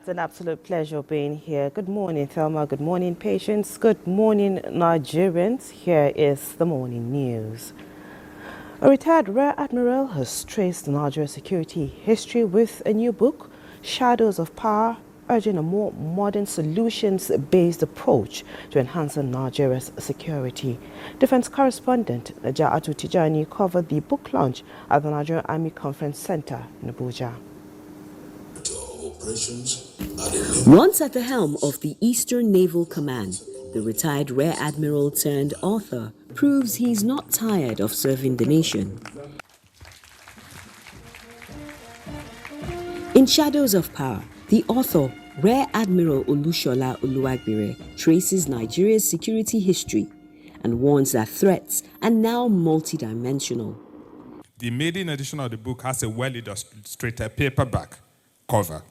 It's an absolute pleasure being here. Good morning, Thelma. Good morning, patients. Good morning, Nigerians. Here is the morning news. A retired Rear Admiral has traced Nigeria's security history with a new book, Shadows of Power, urging a more modern solutions-based approach to enhancing Nigeria's security. Defense correspondent Naja'atu Tijani covered the book launch at the Nigerian Army Conference Center in Abuja. Once at the helm of the Eastern Naval Command, the retired Rear Admiral turned author proves he's not tired of serving the nation. In Shadows of Power, the author, Rear Admiral Olushola Oluwagbere, traces Nigeria's security history and warns that threats are now multidimensional. The maiden edition of the book has a well-illustrated paperback cover,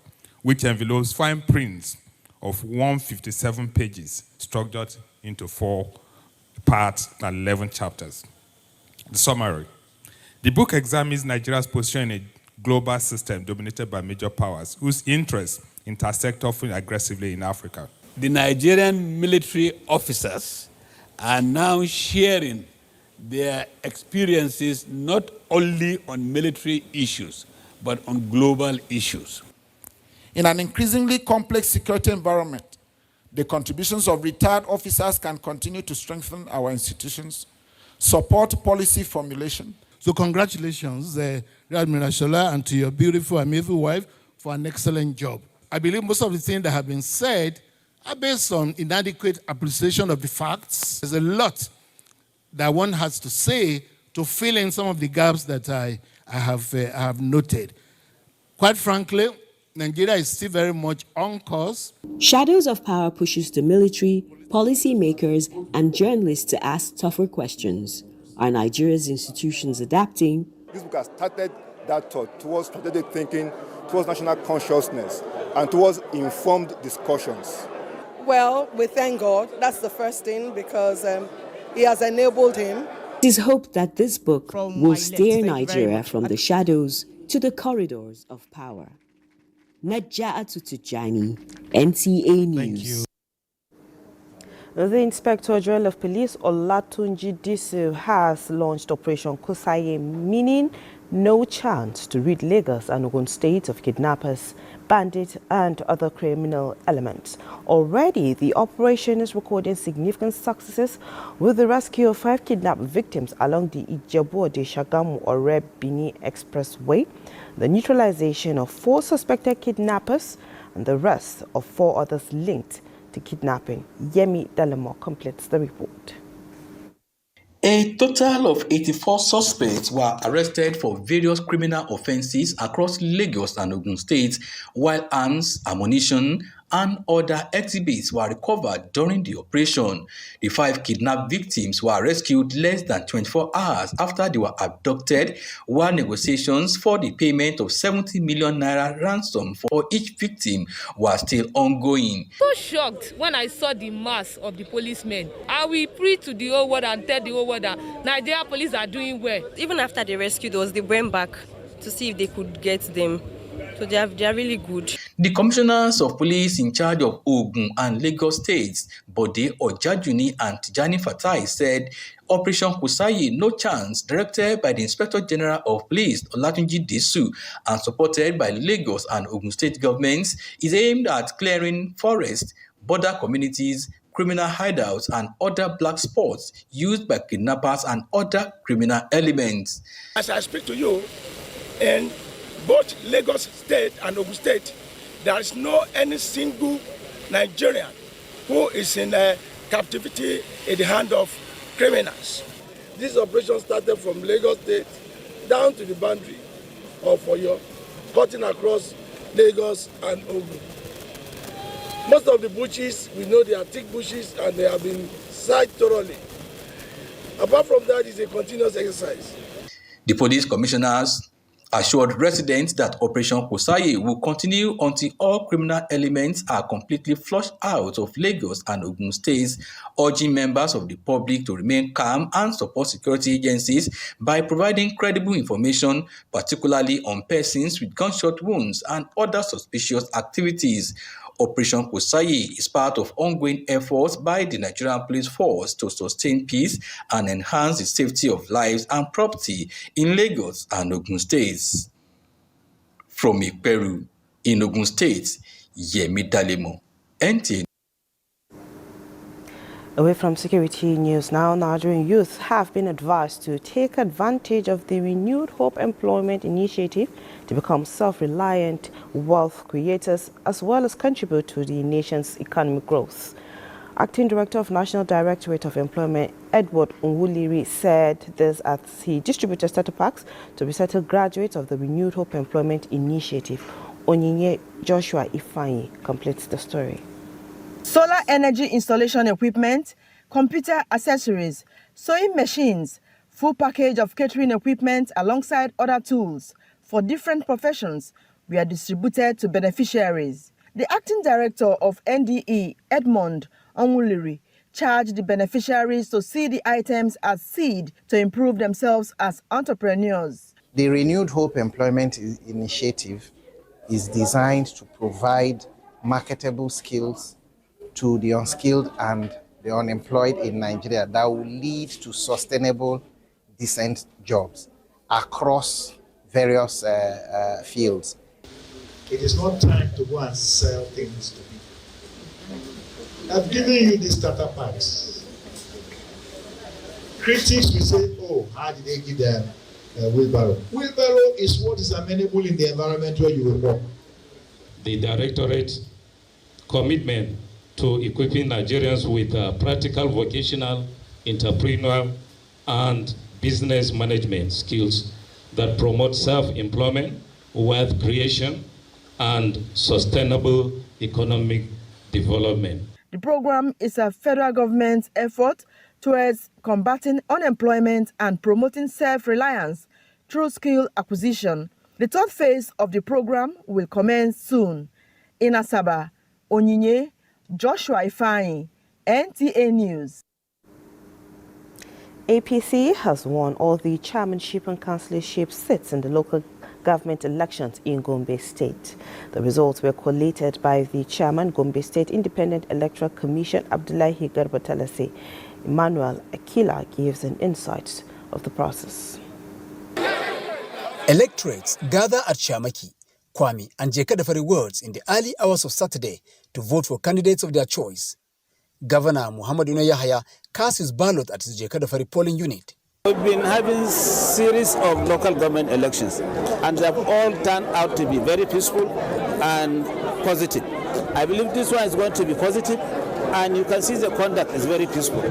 which envelopes fine prints of 157 pages, structured into 4 parts and 11 chapters. The summary. The book examines Nigeria's position in a global system dominated by major powers, whose interests intersect often aggressively in Africa. The Nigerian military officers are now sharing their experiences not only on military issues, but on global issues. In an increasingly complex security environment, the contributions of retired officers can continue to strengthen our institutions, support policy formulation. So congratulations, Admiral Shola, and to your beautiful and amiable wife for an excellent job. I believe most of the things that have been said are based on inadequate appreciation of the facts. There's a lot that one has to say to fill in some of the gaps that I have noted. Quite frankly, Nigeria is still very much on course. Shadows of Power pushes the military, policymakers, and journalists to ask tougher questions. Are Nigeria's institutions adapting? This book has started that thought towards strategic thinking, towards national consciousness, and towards informed discussions. Well, we thank God. That's the first thing, because He has enabled him. It is hoped that this book will steer Nigeria from the shadows to the corridors of power. Naja'atu Tijani, NTA News. Thank you. The Inspector General of Police, Olatunji Disu, has launched Operation Kusaye, meaning no chance to rid Lagos and Ogun states of kidnappers, bandits, and other criminal elements. Already, the operation is recording significant successes with the rescue of 5 kidnapped victims along the Ijebu-Ode-Shagamu-Ore-Bini Expressway, the neutralization of 4 suspected kidnappers, and the arrest of 4 others linked to kidnapping. Yemi Dalemo completes the report. A total of 84 suspects were arrested for various criminal offences across Lagos and Ogun states, while arms, ammunition, and other exhibits were recovered during the operation. The 5 kidnapped victims were rescued less than 24 hours after they were abducted, while negotiations for the payment of 70 million naira ransom for each victim were still ongoing. So shocked when I saw the mass of the policemen. I will preach to the whole world and tell the whole world that Nigeria police are doing well. Even after they rescued us, they went back to see if they could get them. So they are really good. The commissioners of police in charge of Ogun and Lagos states, Bode Ojajuni and Tijani Fatai, said Operation Kusayi No Chance, directed by the Inspector General of Police Olatunji Disu and supported by Lagos and Ogun state governments, is aimed at clearing forests, border communities, criminal hideouts, and other black spots used by kidnappers and other criminal elements. As I speak to you, in both Lagos State and Ogun State, there is no any single Nigerian who is in captivity in the hand of criminals. This operation started from Lagos State down to the boundary of Oyo, cutting across Lagos and Ogun. Most of the bushes, we know they are thick bushes and they have been searched thoroughly. Apart from that, it's a continuous exercise. The police commissioners assured residents that Operation Kosaye will continue until all criminal elements are completely flushed out of Lagos and Ogun states, urging members of the public to remain calm and support security agencies by providing credible information, particularly on persons with gunshot wounds and other suspicious activities. Operation Kosaye is part of ongoing efforts by the Nigerian police force to sustain peace and enhance the safety of lives and property in Lagos and Ogun states. From Iperu in Ogun State, Yemi Dalemo, NTA. Away from security news now, Nigerian youth have been advised to take advantage of the renewed Hope Employment Initiative to become self-reliant wealth creators as well as contribute to the nation's economic growth. Acting Director of National Directorate of Employment, Edward Nwuliri, said this as he distributed starter packs to resettled graduates of the renewed Hope Employment Initiative. Onyinye Joshua Ifeanyi completes the story. Solar energy installation equipment, computer accessories, sewing machines, full package of catering equipment alongside other tools for different professions were distributed to beneficiaries. The acting director of NDE, Edmond Onwuliri, charged the beneficiaries to see the items as seed to improve themselves as entrepreneurs. The Renewed Hope Employment Initiative is designed to provide marketable skills to the unskilled and the unemployed in Nigeria that will lead to sustainable, decent jobs across various fields. It is not time to go and sell things to people. I've given you these starter packs. Critics will say, oh, how did they give them a wheelbarrow? Wheelbarrow is what is amenable in the environment where you will work. The Directorate commitment to equipping Nigerians with practical, vocational, entrepreneurial, and business management skills that promote self-employment, wealth creation, and sustainable economic development. The program is a federal government effort towards combating unemployment and promoting self-reliance through skill acquisition. The third phase of the program will commence soon. In Asaba, Onyinye Joshua Ifeanyi, NTA News. APC has won all the chairmanship and councillorship seats in the local government elections in Gombe State. The results were collated by the chairman, Gombe State Independent Electoral Commission, Abdullahi Garba-Talase. Emmanuel Akila gives an insight of the process. Electorates gather at Shamaki, Kwame and Jekadafari wards in the early hours of Saturday to vote for candidates of their choice. Governor Muhammad Yahya cast his ballot at his Jekadafari polling unit. We've been having a series of local government elections, and they have all turned out to be very peaceful and positive. I believe this one is going to be positive, and you can see the conduct is very peaceful.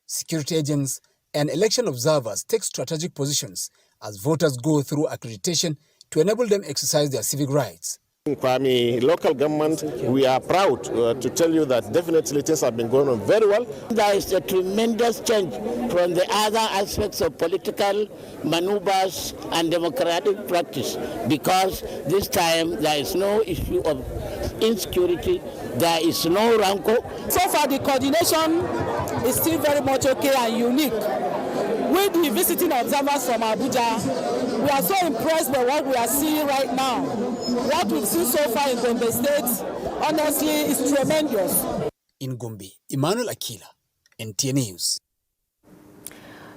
Security agents and election observers take strategic positions as voters go through accreditation to enable them exercise their civic rights. In Kwame local government, we are proud to tell you that definitely things have been going on very well. There is a tremendous change from the other aspects of political maneuvers and democratic practice, because this time there is no issue of insecurity, there is no rancor. So far the coordination is still very much okay and unique. With the visiting observers from Abuja, we are so impressed by what we are seeing right now. What we've seen so far in Gombe State, honestly, is tremendous. In Gombe, Emmanuel Akila, NTA News.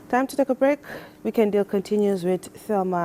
Time to take a break. Weekend Deal continues with Thelma